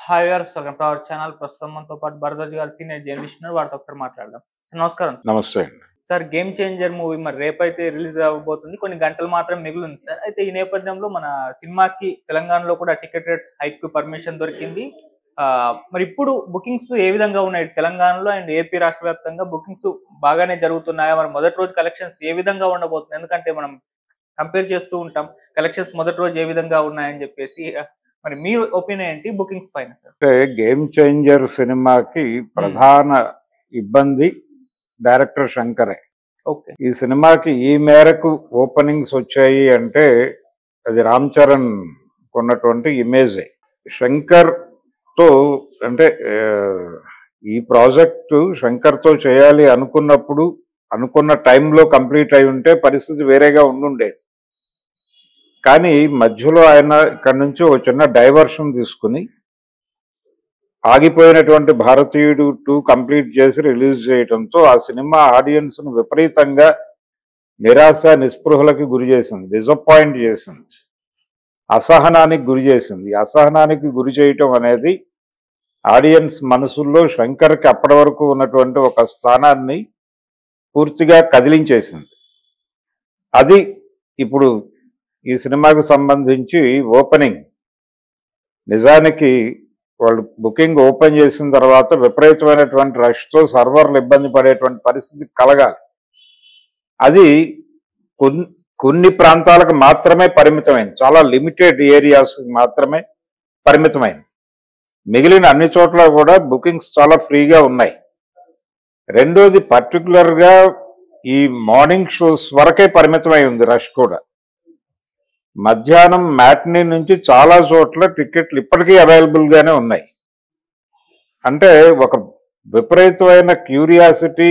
Hi viewers, welcome to our channel. ప్రస్తుతం మనతో పాటు భరద్వాజ్ గారు సీనియర్ జర్నలిస్ట్ ఉన్నారు. వారితో ఒకసారి మాట్లాడదాం. సార్ నమస్కారం. నమస్తే అండి. సార్, గేమ్ చేంజర్ మూవీ మరి రేపైతే రిలీజ్ అవ్వబోతుంది. కొన్ని గంటలు మాత్రం మిగిలింది సార్. అయితే ఈ నేపథ్యంలో మన సినిమాకి తెలంగాణలో కూడా టికెట్ రేట్స్ హైక్ పర్మిషన్ దొరికింది. మరి ఇప్పుడు బుకింగ్స్ ఏ విధంగా ఉన్నాయి తెలంగాణలో అండ్ ఏపీ రాష్ట్ర వ్యాప్తంగా? బుకింగ్స్ బాగానే జరుగుతున్నాయా? మరి మొదటి రోజు కలెక్షన్స్ ఏ విధంగా ఉండబోతుంది? ఎందుకంటే మనం కంపేర్ చేస్తూ ఉంటాం కలెక్షన్స్ మొదటి రోజు ఏ విధంగా ఉన్నాయని చెప్పేసి. మరి మీ ఒపీనియన్ ఏంటి బుకింగ్స్ పైన సార్? అంటే గేమ్ చేంజర్ సినిమాకి ప్రధాన ఇబ్బంది డైరెక్టర్ శంకరే. ఓకే. ఈ సినిమాకి ఈ మేరకు ఓపెనింగ్స్ వచ్చాయి అంటే అది రామ్ చరణ్ కొన్నటువంటి ఇమేజే. శంకర్ తో అంటే ఈ ప్రాజెక్టు శంకర్తో చేయాలి అనుకున్నప్పుడు అనుకున్న టైంలో కంప్లీట్ అయి ఉంటే పరిస్థితి వేరేగా ఉండుండేది. కానీ మధ్యలో ఆయన ఇక్కడి నుంచి ఒక చిన్న డైవర్షన్ తీసుకుని ఆగిపోయినటువంటి భారతీయుడు 2 కంప్లీట్ చేసి రిలీజ్ చేయడంతో ఆ సినిమా ఆడియన్స్ను విపరీతంగా నిరాశ నిస్పృహలకి గురి చేసింది, డిసప్పాయింట్ చేసింది, అసహనానికి గురి చేసింది. అసహనానికి గురి చేయటం అనేది ఆడియన్స్ మనసుల్లో శంకర్కి అప్పటి వరకు ఉన్నటువంటి ఒక స్థానాన్ని పూర్తిగా కదిలించేసింది. అది ఇప్పుడు ఈ సినిమాకు సంబంధించి ఓపెనింగ్ నిజానికి వాళ్ళు బుకింగ్ ఓపెన్ చేసిన తర్వాత విపరీతమైనటువంటి రష్తో సర్వర్లు ఇబ్బంది పడేటువంటి పరిస్థితి కలగాలి. అది కొన్ని ప్రాంతాలకు మాత్రమే పరిమితమైంది, చాలా లిమిటెడ్ ఏరియాస్ మాత్రమే పరిమితమైంది. మిగిలిన అన్ని చోట్ల కూడా బుకింగ్స్ చాలా ఫ్రీగా ఉన్నాయి. రెండోది పర్టికులర్గా ఈ మార్నింగ్ షోస్ వరకే పరిమితమై ఉంది రష్ కూడా. మధ్యాహ్నం మ్యాట్నీ నుంచి చాలా చోట్ల టికెట్లు ఇప్పటికీ అవైలబుల్గానే ఉన్నాయి. అంటే ఒక విపరీతమైన క్యూరియాసిటీ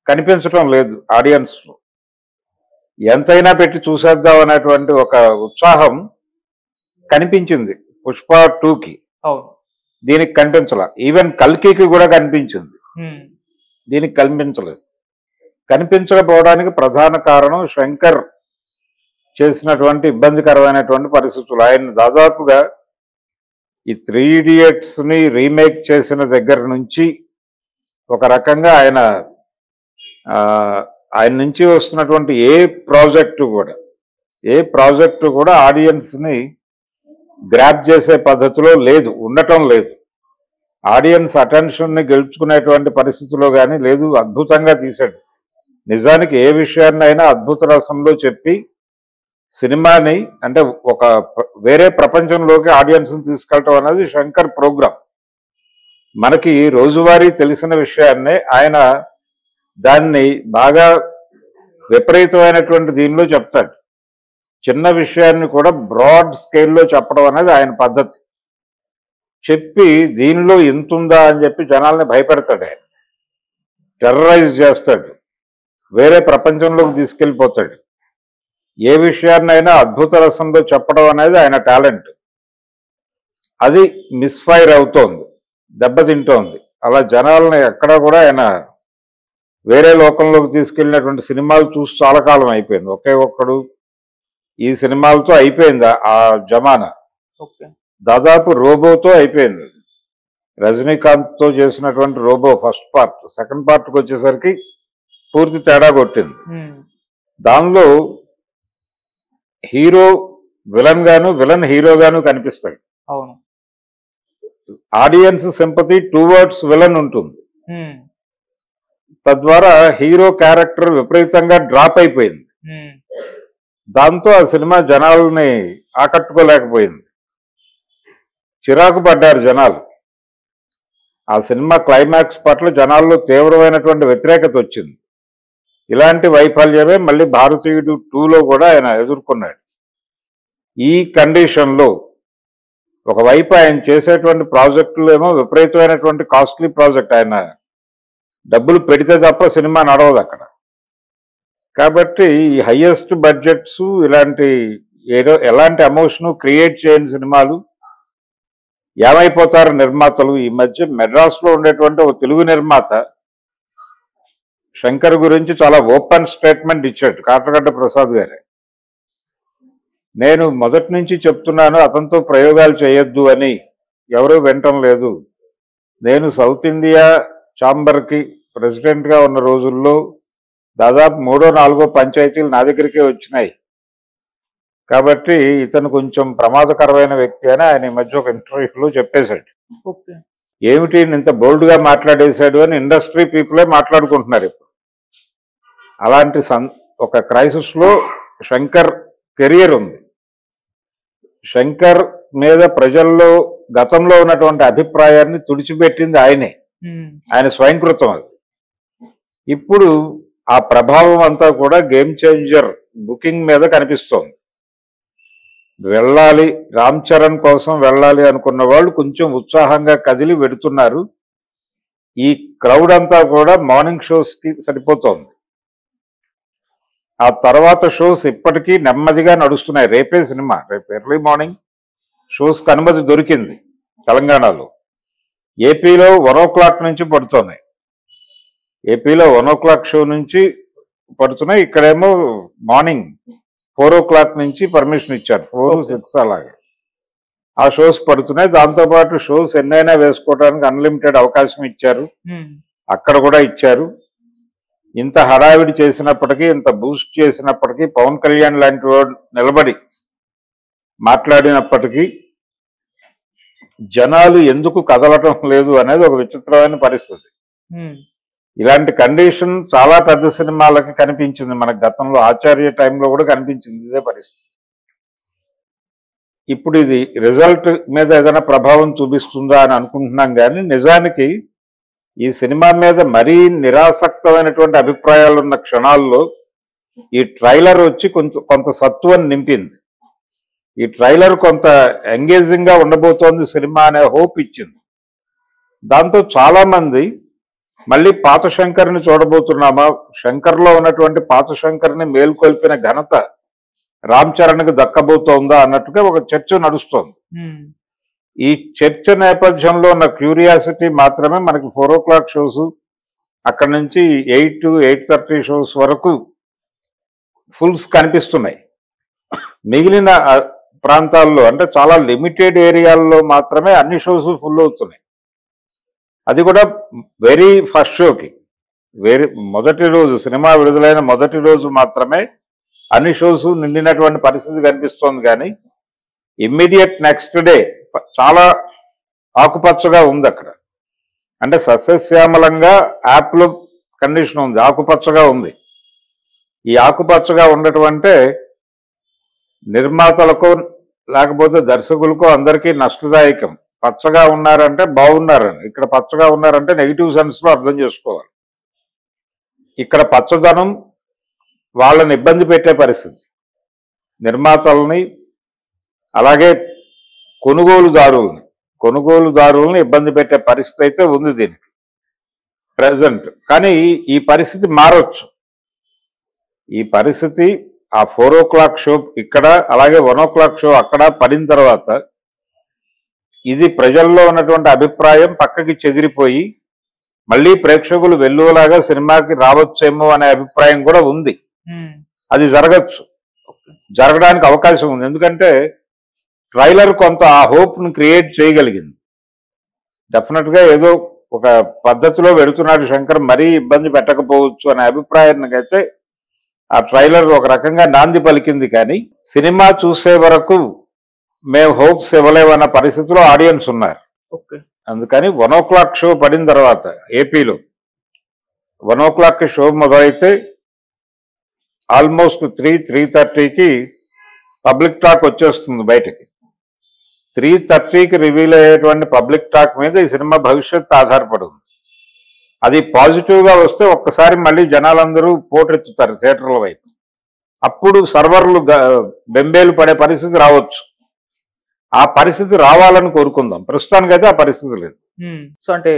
కనిపించడం లేదు ఆడియన్స్. ఎంతైనా పెట్టి చూసేద్దాం అనేటువంటి ఒక ఉత్సాహం కనిపించింది పుష్ప 2కి. దీనికి కనిపించలే. ఈవెన్ కల్కికి కూడా కనిపించింది, దీనికి కనిపించలేదు. కనిపించకపోవడానికి ప్రధాన కారణం శంకర్ చేసినటువంటి ఇబ్బందికరమైనటువంటి పరిస్థితులు. ఆయన దాదాపుగా ఈ 3 ఇడియట్స్ని రీమేక్ చేసిన దగ్గర నుంచి ఒక రకంగా ఆయన నుంచి వస్తున్నటువంటి ఏ ప్రాజెక్టు కూడా ఆడియన్స్ని గ్రాప్ చేసే పద్ధతిలో లేదు, ఉండటం లేదు. ఆడియన్స్ అటెన్షన్ని గెలుచుకునేటువంటి పరిస్థితిలో కానీ లేదు. అద్భుతంగా తీశాడు. నిజానికి ఏ విషయాన్నైనా అద్భుత రసంలో చెప్పి సినిమాని అంటే ఒక వేరే ప్రపంచంలోకి ఆడియన్స్ని తీసుకెళ్ళటం అనేది శంకర్ ప్రోగ్రాం. మనకి రోజువారీ తెలిసిన విషయాన్నే ఆయన దాన్ని బాగా విపరీతమైనటువంటి దీనిలో చెప్తాడు. చిన్న విషయాన్ని కూడా బ్రాడ్ స్కేల్లో చెప్పడం అనేది ఆయన పద్ధతి. చెప్పి దీనిలో ఇంతుందా అని చెప్పి జనాల్ని భయపెడతాడు. ఆయన టెర్రరైజ్ చేస్తాడు, వేరే ప్రపంచంలోకి తీసుకెళ్ళిపోతాడు. ఏ విషయాన్నైనా అద్భుత రసంలో చెప్పడం అనేది ఆయన టాలెంట్. అది మిస్ఫైర్ అవుతోంది, దెబ్బతింటోంది. అలా జనాలను ఎక్కడా కూడా ఆయన వేరే లోకంలోకి తీసుకెళ్ళినటువంటి సినిమాలు చూసి చాలా కాలం అయిపోయింది. ఒకే ఒక్కడు ఈ సినిమాలతో అయిపోయింది ఆ జమానా. దాదాపు రోబోతో అయిపోయింది. రజనీకాంత్తో చేసినటువంటి రోబో ఫస్ట్ పార్ట్, సెకండ్ పార్ట్కి వచ్చేసరికి పూర్తి తేడా కొట్టింది. దానిలో హీరో విలన్ గాను, విలన్ హీరో గాను కనిపిస్తాడు. అవును. ఆడియన్స్ సింపతి టువర్డ్స్ విలన్ ఉంటుంది. తద్వారా హీరో క్యారెక్టర్ విపరీతంగా డ్రాప్ అయిపోయింది. దాంతో ఆ సినిమా జనాలని ఆకట్టుకోలేకపోయింది. చిరాకు పడ్డారు జనాలు. ఆ సినిమా క్లైమాక్స్ పట్ల జనాల్లో తీవ్రమైనటువంటి వ్యతిరేకత వచ్చింది. ఇలాంటి వైఫల్యమే మళ్ళీ భారతీయుడు 2లో కూడా ఆయన ఎదుర్కొన్నాడు. ఈ కండిషన్లో ఒకవైపు ఆయన చేసేటువంటి ప్రాజెక్టులు ఏమో విపరీతమైనటువంటి కాస్ట్లీ ప్రాజెక్ట్. ఆయన డబ్బులు పెడితే తప్ప సినిమా నడవదు అక్కడ. కాబట్టి ఈ హయ్యెస్ట్ బడ్జెట్స్ ఇలాంటి ఎలాంటి ఎమోషను క్రియేట్ చేయని సినిమాలు ఏమైపోతారు నిర్మాతలు. ఈ మధ్య మెడ్రాస్లో ఉండేటువంటి ఒక తెలుగు నిర్మాత శంకర్ గురించి చాలా ఓపెన్ స్టేట్మెంట్ ఇచ్చాడు, కాట్రగడ్డ ప్రసాద్ గారే. నేను మొదటి నుంచి చెప్తున్నాను అతనితో ప్రయోగాలు చేయొద్దు అని. ఎవరూ వినటం లేదు. నేను సౌత్ ఇండియా ఛాంబర్కి ప్రెసిడెంట్గా ఉన్న రోజుల్లో దాదాపు 3 or 4 పంచాయతీలు నా దగ్గరికే వచ్చినాయి. కాబట్టి ఇతను కొంచెం ప్రమాదకరమైన వ్యక్తి అని ఆయన ఈ మధ్య ఒక ఇంటర్వ్యూలో చెప్పేశాడు. ఓకే. ఏమిటి ఇంత బోల్డ్గా మాట్లాడేశాడు అని ఇండస్ట్రీ పీపులే మాట్లాడుకుంటున్నారు ఇప్పుడు. అలాంటి ఒక క్రైసిస్లో శంకర్ కెరియర్ ఉంది. శంకర్ మీద ప్రజల్లో గతంలో ఉన్నటువంటి అభిప్రాయాన్ని తుడిచిపెట్టింది ఆయనే. ఆయన స్వయంకృతం అది. ఇప్పుడు ఆ ప్రభావం అంతా కూడా గేమ్ చేంజర్ బుకింగ్ మీద కనిపిస్తోంది. వెళ్ళాలి, రామ్ చరణ్ కోసం వెళ్ళాలి అనుకున్న వాళ్ళు కొంచెం ఉత్సాహంగా కదిలి వెడుతున్నారు. ఈ క్రౌడ్ అంతా కూడా మార్నింగ్ షోస్కి సరిపోతోంది. ఆ తర్వాత షోస్ ఇప్పటికీ నెమ్మదిగా నడుస్తున్నాయి. రేపే సినిమా, రేపు ఎర్లీ మార్నింగ్ షోస్కి అనుమతి దొరికింది తెలంగాణలో. ఏపీలో 1 o'clock నుంచి పడుతున్నాయి. ఏపీలో 1 o'clock షో నుంచి పడుతున్నాయి. ఇక్కడేమో మార్నింగ్ 4 o'clock నుంచి పర్మిషన్ ఇచ్చారు. 4, 6 అలాగే ఆ షోస్ పడుతున్నాయి. దాంతోపాటు షోస్ ఎన్నైనా వేసుకోవడానికి అన్లిమిటెడ్ అవకాశం ఇచ్చారు. అక్కడ కూడా ఇచ్చారు. ఇంత హడావిడి చేసినప్పటికీ, ఇంత బూస్ట్ చేసినప్పటికీ, పవన్ కళ్యాణ్ లాంటి వాడు నిలబడి మాట్లాడినప్పటికీ జనాలు ఎందుకు కదలటం లేదు అనేది ఒక విచిత్రమైన పరిస్థితి. ఇలాంటి కండిషన్ చాలా పెద్ద సినిమాలకి కనిపించింది. మనకు గతంలో ఆచార్య టైంలో కూడా కనిపించింది ఇదే పరిస్థితి. ఇప్పుడు ఇది రిజల్ట్ మీద ఏదైనా ప్రభావం చూపిస్తుందా అని అనుకుంటున్నాం. కానీ నిజానికి ఈ సినిమా మీద మరీ నిరాసక్తమైనటువంటి అభిప్రాయాలు ఉన్న క్షణాల్లో ఈ ట్రైలర్ వచ్చి కొంత సత్తువని నింపింది. ఈ ట్రైలర్ కొంత ఎంగేజింగ్ గా ఉండబోతోంది సినిమా అనే హోప్ ఇచ్చింది. దాంతో చాలా మంది మళ్ళీ పాత శంకర్ని చూడబోతున్నామా, శంకర్లో ఉన్నటువంటి పాత శంకర్ని మేల్కొల్పిన ఘనత రామ్ చరణ్కి దక్కబోతోందా అన్నట్టుగా ఒక చర్చ నడుస్తోంది. ఈ చర్చ నేపథ్యంలో ఉన్న క్యూరియాసిటీ మాత్రమే మనకి 4 o'clock షోస్, అక్కడి నుంచి 8, 8:30 షోస్ వరకు ఫుల్స్ కనిపిస్తున్నాయి. మిగిలిన ప్రాంతాల్లో అంటే చాలా లిమిటెడ్ ఏరియాల్లో మాత్రమే అన్ని షోస్ ఫుల్ అవుతున్నాయి. అది కూడా వెరీ ఫస్ట్ షోకి, మొదటి రోజు, సినిమా విడుదలైన మొదటి రోజు మాత్రమే అన్ని షోస్ నిండినటువంటి పరిస్థితి కనిపిస్తోంది. కానీ ఇమ్మీడియట్ నెక్స్ట్ డే చాలా ఆకుపచ్చగా ఉంది అక్కడ. అంటే సస్యశ్యామలంగా యాప్లో కండిషన్ ఉంది, ఆకుపచ్చగా ఉంది. ఈ ఆకుపచ్చగా ఉండటం అంటే నిర్మాతలకు లేకపోతే దర్శకులకు అందరికీ నష్టదాయకం. పచ్చగా ఉన్నారంటే బాగున్నారని, ఇక్కడ పచ్చగా ఉన్నారంటే నెగిటివ్ సెన్స్లో అర్థం చేసుకోవాలి. ఇక్కడ పచ్చదనం వాళ్ళని ఇబ్బంది పెట్టే పరిస్థితి, నిర్మాతల్ని అలాగే కొనుగోలుదారుల్ని ఇబ్బంది పెట్టే పరిస్థితి అయితే ఉంది దీనికి ప్రెజెంట్. కానీ ఈ పరిస్థితి మారొచ్చు. ఈ పరిస్థితి ఆ 4 o'clock షో ఇక్కడ, అలాగే 1 o'clock షో అక్కడ పడిన తర్వాత ఇది ప్రజల్లో ఉన్నటువంటి అభిప్రాయం పక్కకి చెదిరిపోయి మళ్ళీ ప్రేక్షకులు వెల్లువలాగా సినిమాకి రావచ్చేమో అనే అభిప్రాయం కూడా ఉంది. అది జరగచ్చు, జరగడానికి అవకాశం ఉంది. ఎందుకంటే ట్రైలర్ కొంత ఆ హోప్ను క్రియేట్ చేయగలిగింది. డెఫినెట్గా ఏదో ఒక పద్ధతిలో వెళుతున్నాడు శంకర్, మరీ ఇబ్బంది పెట్టకపోవచ్చు అనే అభిప్రాయానికి అయితే ఆ ట్రైలర్ ఒక రకంగా నాంది పలికింది. కానీ సినిమా చూసే వరకు మేము హోప్స్ ఇవ్వలేమన్న పరిస్థితిలో ఆడియన్స్ ఉన్నారు. అందుకని 1 o'clock షో పడిన తర్వాత ఏపీలో 1 o'clock షో మొదలైతే ఆల్మోస్ట్ 3:30కి పబ్లిక్ టాక్ వచ్చేస్తుంది బయటకి. 3:30కి రివీల్ అయ్యేటువంటి పబ్లిక్ టాక్ మీద ఈ సినిమా భవిష్యత్తు ఆధారపడి ఉంది. అది పాజిటివ్గా వస్తే ఒక్కసారి మళ్ళీ జనాలందరూ పోటెత్తుతారు థియేటర్ల వైపు. అప్పుడు సర్వర్లు బెంబేలు పడే పరిస్థితి రావచ్చు. ఆ పరిస్థితి రావాలని కోరుకుందాం. ప్రస్తుతానికైతే ఆ పరిస్థితి లేదు. సో అంటే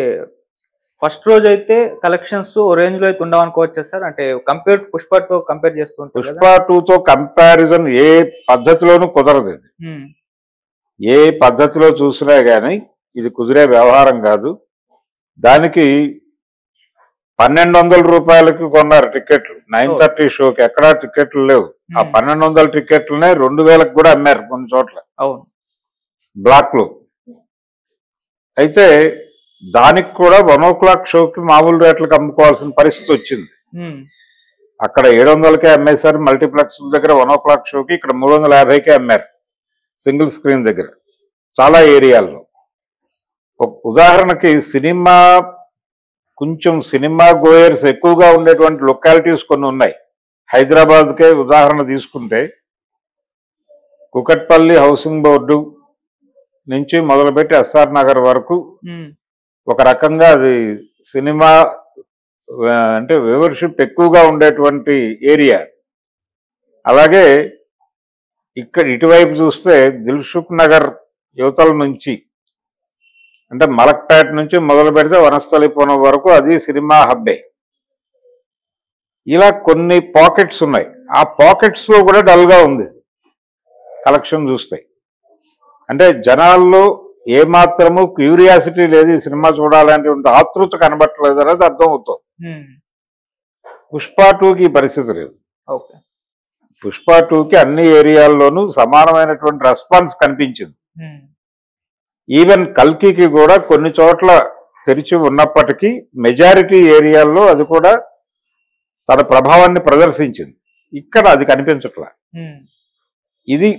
ఫస్ట్ రోజు అయితే కలెక్షన్స్ ఓ రేంజ్ లో అయితే ఉండవనుకోవచ్చు సార్. అంటే పుష్పతో కంపేర్ చేస్తుంటే పుష్ప 2తో కంపారిజన్ ఏ పద్ధతిలోనూ కుదరదు. ఇది ఏ పద్ధతిలో చూసినా కానీ ఇది కుదిరే వ్యవహారం కాదు. దానికి 1200 రూపాయలకి కొన్నారు టికెట్లు 9:30 షోకి. ఎక్కడా టికెట్లు లేవు. ఆ 1200 టికెట్లనే 2000కి కూడా అమ్మారు కొన్ని చోట్ల బ్లాక్ లో. అయితే దానికి కూడా 1 o'clock షోకి మామూలు రేట్లకు అమ్ముకోవాల్సిన పరిస్థితి వచ్చింది. అక్కడ 700కే అమ్మేశారు మల్టీప్లెక్స్ దగ్గర 1 o'clock షోకి, ఇక్కడ 350కే అమ్మారు సింగిల్ స్క్రీన్ దగ్గర చాలా ఏరియాల్లో. ఉదాహరణకి కొంచెం సినిమా గోయర్స్ ఎక్కువగా ఉండేటువంటి లొకాలిటీస్ కొన్ని ఉన్నాయి. హైదరాబాద్కే ఉదాహరణ తీసుకుంటే కుకట్పల్లి హౌసింగ్ బోర్డు నుంచి మొదలుపెట్టి ఎస్ఆర్ నగర్ వరకు ఒక రకంగా అది సినిమా అంటే వ్యూవర్షిప్ ఎక్కువగా ఉండేటువంటి ఏరియా. అలాగే ఇక్కడ ఇటువైపు చూస్తే దిల్సుఖ్ నగర్ యువతల నుంచి అంటే మలక్పేట నుంచి మొదలు పెడితే వనస్థలిపురం వరకు అది సినిమా హబ్బే. ఇలా కొన్ని పాకెట్స్ ఉన్నాయి. ఆ పాకెట్స్ లో కూడా డల్ గా ఉంది కలెక్షన్ చూస్తే. అంటే జనాల్లో ఏమాత్రము క్యూరియాసిటీ లేదు, ఈ సినిమా చూడాలనేటువంటి ఆతృత కనబట్టలేదు అనేది అర్థం అవుతుంది. పుష్ప 2కి పరిస్థితి లేదు. పుష్ప 2కి అన్ని ఏరియాల్లోనూ సమానమైనటువంటి రెస్పాన్స్ కనిపించింది. ఈవెన్ కల్కికి కూడా కొన్ని చోట్ల తెరిచి ఉన్నప్పటికీ మెజారిటీ ఏరియాల్లో అది కూడా తన ప్రభావాన్ని ప్రదర్శించింది. ఇక్కడ అది కనిపించట్లా. ఇది